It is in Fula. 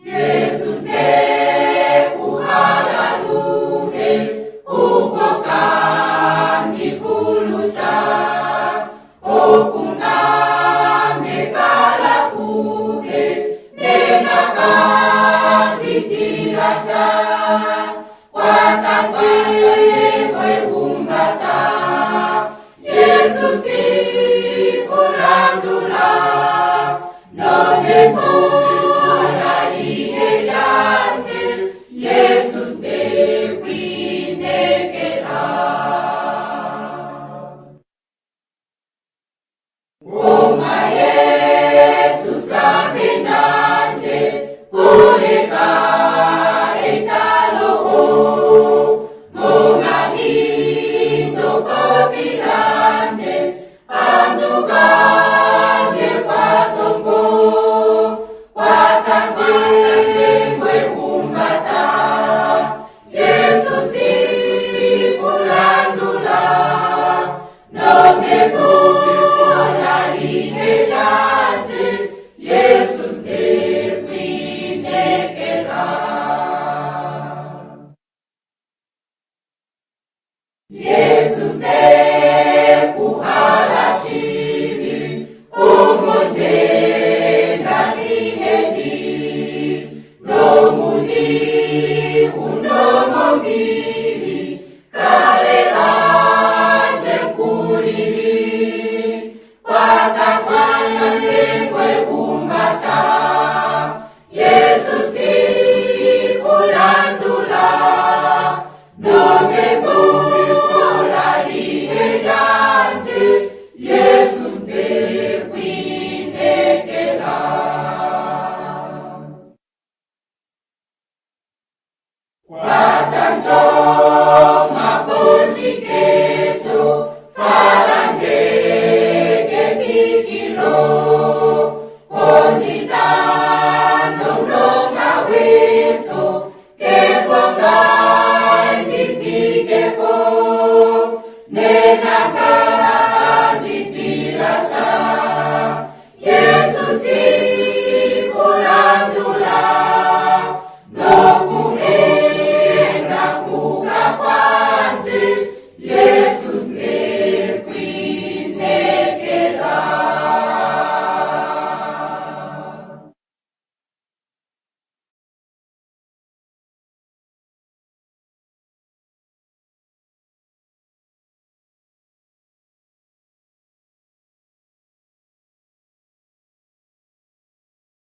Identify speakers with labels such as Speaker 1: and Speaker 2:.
Speaker 1: Jesus de uhalaluhe upokangi kulusha okuname kalakuhe nenakangi tirasha watangewe umbata Jesus di kulandula nome Jesus de winekela. Oma Jesus kabinanje kureka etaloho Moma hindo kopilanje andukanye patombo watangwe umbata Jesus di kulandula nome pula lihelanje Jesus de winekela. Jesus de kuhalashini umojena liheni nomuni unomobili kalelanje mkulili watakanyekwe umbata Jesus di kulandula nome pula lihelanje Jesus de winekela.